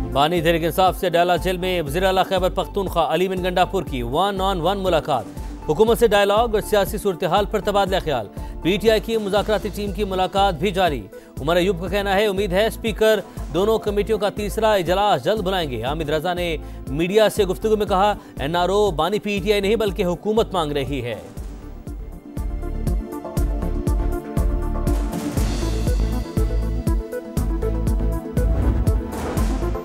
बानी तहरीक इंसाफ से डाला जेल में वज़ीर आला खैबर पख्तूनख्वा अली बिन गंडापुर की 1-on-1 मुलाकात, हुकूमत से डायलॉग और सियासी सूरत हाल पर तबादला ख्याल। PTI की मुज़ाकराती टीम की मुलाकात भी जारी। उमर अयूब का कहना है उम्मीद है स्पीकर दोनों कमेटियों का तीसरा इजलास जल्द बुलाएंगे। हामिद रजा ने मीडिया से गुफ्तगू में कहा NRO बानी PTI नहीं बल्कि हुकूमत मांग रही है।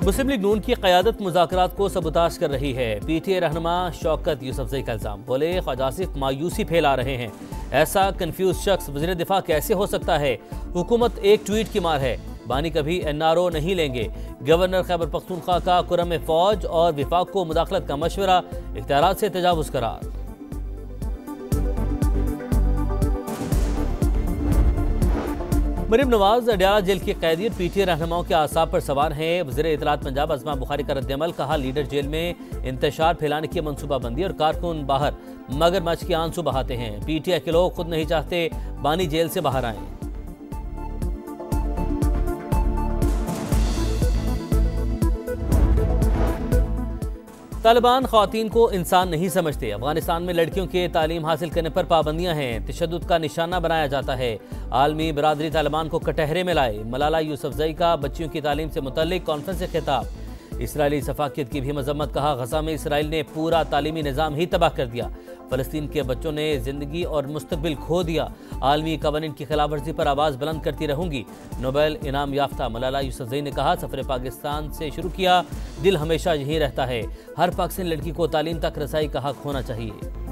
मुस्लिम लीग नून की क़यादत मुज़ाकरात को सबूताश कर रही है। PTI रहनुमा शौकत यूसुफजई का इल्ज़ाम, बोले ख्वाजा आसिफ मायूसी फैला रहे हैं। ऐसा कंफ्यूज शख्स वज़ीर दिफा कैसे हो सकता है? हुकूमत एक ट्वीट की मार है। बानी कभी NRO नहीं लेंगे। गवर्नर खैबर पख्तूनख्वा का कुर्रम फौज और विफाक को मुदाखलत का मशवरा, इख्तियारात से तजावुज़ करार। मरीम नवाज अडयाला जेल की कैदियत PTI रहनुमाओं के आसाब पर सवार हैं। वज़ीर इत्तलात पंजाब अज़मा बुखारी का रद्दअमल, कहा लीडर जेल में इंतशार फैलाने की मनसूबाबंदी और कारकुन बाहर मगरमच्छ के आंसू बहाते हैं। PTI के लोग खुद नहीं चाहते बानी जेल से बाहर आए। तालिबान ख़वातीन को इंसान नहीं समझते। अफगानिस्तान में लड़कियों के तालीम हासिल करने पर पाबंदियां हैं, तशद्दुद का निशाना बनाया जाता है। आलमी बरादरी तालिबान को कटहरे में लाए। मलाला यूसुफजई का बच्चियों की तालीम से मुतल्लिक कॉन्फ्रेंस से खिताब। इसराइली सफाकियत की भी मजम्मत, कहा गजा में इसराइल ने पूरा तालीमी निज़ाम ही तबाह कर दिया। फ़लस्तीन के बच्चों ने ज़िंदगी और मुस्तकबिल खो दिया। आलमी कवानीन की खिलाफ वर्जी पर आवाज़ बुलंद करती रहूंगी। नोबेल इनाम याफ्ता मलाला यूसुफजई ने कहा सफ़र पाकिस्तान से शुरू किया, दिल हमेशा यहीं रहता है। हर पाकिस्तानी लड़की को तालीम तक रसाई का हक होना चाहिए।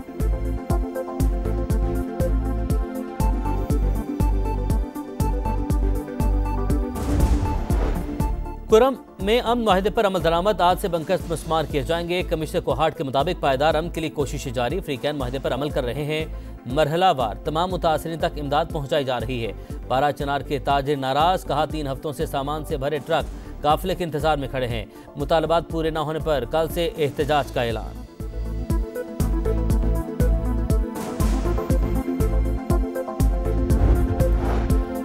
कुरम में अमन माहिदे पर अमल दरामद, आज से बंकर्स मस्मार किए जाएंगे। कमिश्नर कोहाट के मुताबिक पायदार अमन के लिए कोशिशें जारी। फ्रीकैन माहिदे पर अमल कर रहे हैं। मरहलावार तमाम मुतासरीन तक इमदाद पहुंचाई जा रही है। पारा चनार के ताजिर नाराज, कहा 3 हफ्तों से सामान से भरे ट्रक काफिले के इंतजार में खड़े हैं। मुतालबात पूरे न होने पर कल से एहतजाज का ऐलान।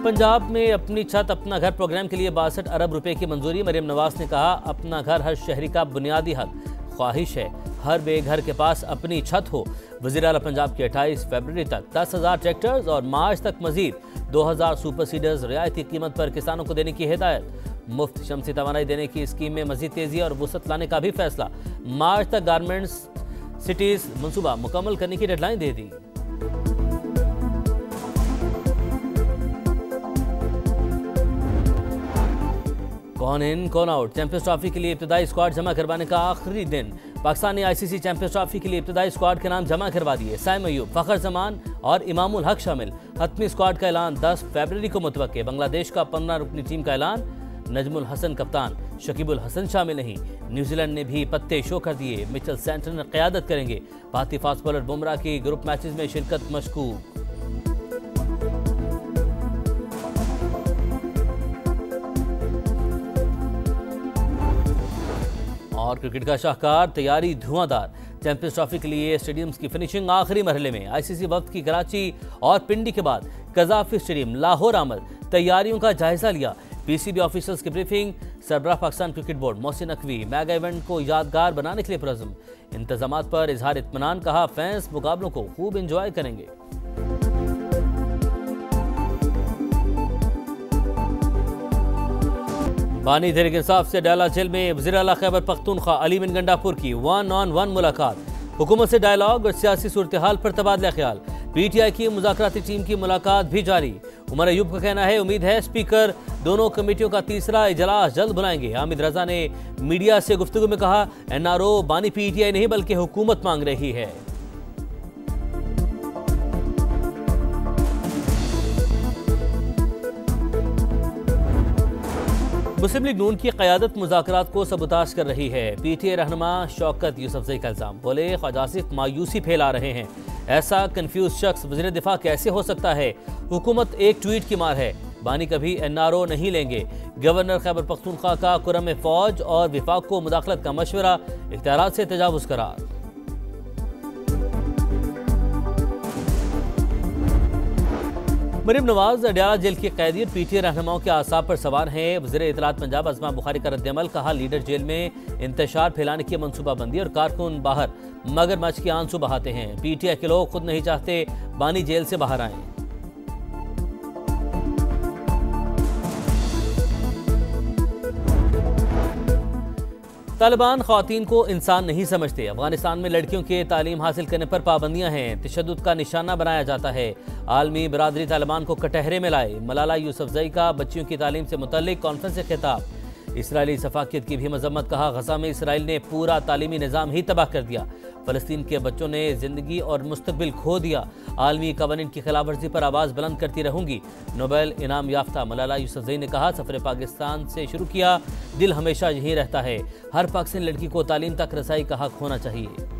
पंजाब में अपनी छत अपना घर प्रोग्राम के लिए 62 अरब रुपए की मंजूरी। मरीम नवाज ने कहा अपना घर हर शहरी का बुनियादी हक, ख्वाहिश है हर बेघर के पास अपनी छत हो। वज़ीर आला पंजाब की 28 फरवरी तक 10,000 ट्रैक्टर्स और मार्च तक मजीद 2,000 सुपर सीडर्स रियायती कीमत पर किसानों को देने की हिदायत। मुफ्त शमसी तवानाई देने की स्कीम में मजीद तेजी और वुसअत लाने का भी फैसला। मार्च तक गारमेंट्स सिटीज मनसूबा मुकम्मल करने की डेडलाइन दे दी। कौन इन कौन आउट, चैंपियंस ट्रॉफी के लिए इब्तदाई स्क्वाड जमा करवाने का आखिरी दिन। पाकिस्तान ने ICC चैंपियंस ट्रॉफी के लिए इब्तदाई स्क्वाड के नाम जमा करवा दिए। साइम अयूब, फखर जमान और इमामुल हक शामिल। हतमी स्क्वाड का ऐलान 10 फरवरी को मुतवक्के। बांग्लादेश का 15 रुकनी टीम का ऐलान। नजमुल हसन कप्तान, शकीबुल हसन शामिल नहीं। न्यूजीलैंड ने भी पत्ते शो कर दिए। मिचेल सेंटनर क़यादत करेंगे। भारतीय फास्ट बॉलर बुमराह की ग्रुप मैचेस में शिरकत मशकूक। और क्रिकेट का शाहकार, तैयारी धुआंधार। चैंपियंस ट्रॉफी के लिए स्टेडियम्स की फिनिशिंग आखिरी मरहले में। ICC वक्त की कराची और पिंडी के बाद कजाफी स्टेडियम लाहौर आमद। तैयारियों का जायजा लिया। PCB ऑफिशियल्स की ब्रीफिंग। सरबराह Pakistan cricket board Mohsin Naqvi mega event को यादगार बनाने के लिए पुरज़्म। इंतजामात पर इजहार इत्मीनान, कहा फैंस मुकाबलों को खूब इंजॉय करेंगे। बानी तहरीक इंसाफ से डाला जेल में वज़ीर आला खैबर पख्तूनख्वा अली बिन गंडापुर की 1-on-1 मुलाकात, हुकूमत से डायलॉग और सियासी सूरत हाल पर तबादला ख्याल। PTI की मुज़ाकराती टीम की मुलाकात भी जारी। उमर अयूब का कहना है उम्मीद है स्पीकर दोनों कमेटियों का तीसरा इजलास जल्द बुलाएंगे। हामिद रजा ने मीडिया से गुफ्तगू में कहा NRO बानी PTI नहीं बल्कि हुकूमत मांग रही है। मुस्लिम लीग नून की क़यादत मुज़ाकरात को सबूताश कर रही है। PTI रहनुमा शौकत यूसुफजई का इल्ज़ाम, बोले ख्वाजा आसिफ मायूसी फैला रहे हैं। ऐसा कंफ्यूज शख्स वज़ीर दिफा कैसे हो सकता है? हुकूमत एक ट्वीट की मार है। बानी कभी NRO नहीं लेंगे। गवर्नर खैबर पख्तूनख्वा का कुर्रम फौज और विफाक को मुदाखलत का मशवरा, इख्तियारात से तजावुज़ करार। मरीम नवाज अडयाला जेल की कैदी और पीटीआई रहनुमाओं के आसाब पर सवार हैं। वज़ीर इत्तलात पंजाब अज़मा बुखारी का रद्दअमल, कहा लीडर जेल में इंतशार फैलाने की मनसूबाबंदी और कारकुन बाहर मगरमच्छ के आंसू बहाते हैं। पीटीआई के लोग खुद नहीं चाहते बानी जेल से बाहर आए। तालिबान ख़वातीन को इंसान नहीं समझते। अफगानिस्तान में लड़कियों के तालीम हासिल करने पर पाबंदियां हैं, तशद्दुद का निशाना बनाया जाता है। आलमी बरादरी तालिबान को कटहरे में लाए। मलाला यूसुफजई का बच्चियों की तालीम से मुतल्लिक कॉन्फ्रेंस से खिताब। इसराइली सफाकियत की भी मजम्मत, कहा गजा में इसराइल ने पूरा तालीमी निज़ाम ही तबाह कर दिया। फ़लस्तीन के बच्चों ने ज़िंदगी और मुस्तकबिल खो दिया। आलमी कवानीन की खिलाफ वर्जी पर आवाज़ बुलंद करती रहूंगी। नोबेल इनाम याफ्ता मलाला यूसुफजई ने कहा, सफ़र पाकिस्तान से शुरू किया, दिल हमेशा यहीं रहता है। हर पाकिस्तानी लड़की को तालीम तक रसाई का हक होना चाहिए।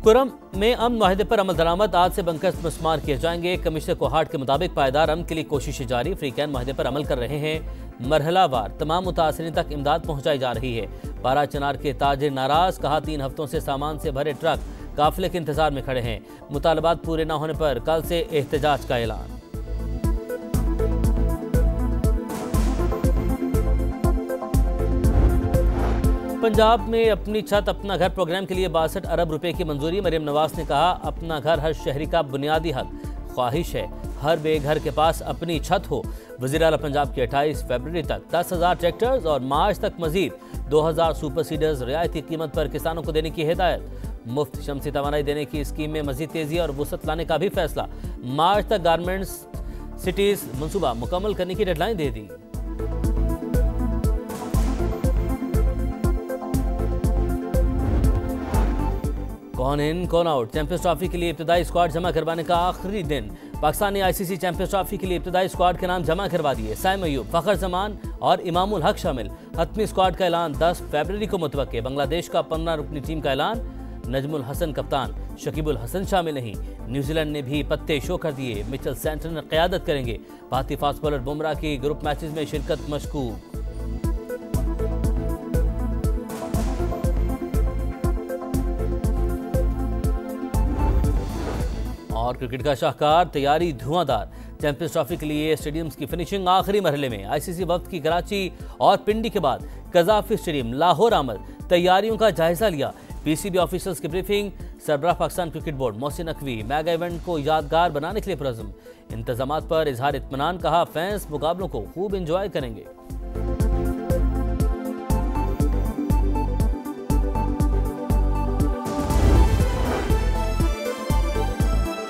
कुरम में अमन माहिदे पर अमल दरामद, आज से बंकर्स मस्मार किए जाएंगे। कमिश्नर कोहाट के मुताबिक पायदार अमन के लिए कोशिशें जारी, अफ्रीकैन माहिदे पर अमल कर रहे हैं। मरहलावार तमाम मुतासरीन तक इमदाद पहुंचाई जा रही है। पारा चनार के ताजिर नाराज, कहा 3 हफ्तों से सामान से भरे ट्रक काफिले के इंतजार में खड़े हैं। मुतालबात पूरे न होने पर कल से एहतजाज का ऐलान। पंजाब में अपनी छत अपना घर प्रोग्राम के लिए 62 अरब रुपए की मंजूरी। मरीम नवाज ने कहा, अपना घर हर शहरी का बुनियादी हक, ख्वाहिश है हर बेघर के पास अपनी छत हो। वज़ीर आला पंजाब की 28 फरवरी तक 10,000 ट्रैक्टर्स और मार्च तक मजीद 2,000 सुपर सीडर्स रियायती कीमत पर किसानों को देने की हिदायत। मुफ्त शमसी तवानाई देने की स्कीम में मजीद तेजी और वुसअत लाने का भी फैसला। मार्च तक गारमेंट्स सिटीज मनसूबा मुकम्मल करने की डेडलाइन दे दी। कौन इन कौन आउट, चैंपियंस ट्रॉफी के लिए इब्तदाई स्क्वाड जमा करवाने का आखिरी दिन। पाकिस्तान ने आईसीसी चैंपियंस ट्रॉफी के लिए इब्तदाई स्क्वाड के नाम जमा करवा दिए। साइम अयूब, फखर जमान और इमामुल हक शामिल। हतमी स्क्वाड का ऐलान 10 फरवरी को मुतवक्के। बांग्लादेश का 15 रुकनी टीम का ऐलान। नजमुल हसन कप्तान, शकीबुल हसन शामिल नहीं। न्यूजीलैंड ने भी पत्ते शो कर दिए। मिचेल सेंटनर क़यादत करेंगे। भारतीय फास्ट बॉलर बुमराह की ग्रुप मैचेस में शिरकत मशकूक। और क्रिकेट का शाहकार, तैयारी धुआंधार। चैंपियंस ट्रॉफी के लिए स्टेडियम्स की फिनिशिंग आखिरी मरहले में। आईसीसी वक्त की कराची और पिंडी के बाद कजाफी स्टेडियम लाहौर आमद। तैयारियों का जायजा लिया। पीसीबी ऑफिशियल्स की ब्रीफिंग। सरबराह Pakistan cricket board Mohsin Naqvi mega event को यादगार बनाने के लिए पुरज़्म। इंतजामात पर इजहार इत्मीनान, कहा फैंस मुकाबलों को खूब एंजॉय करेंगे।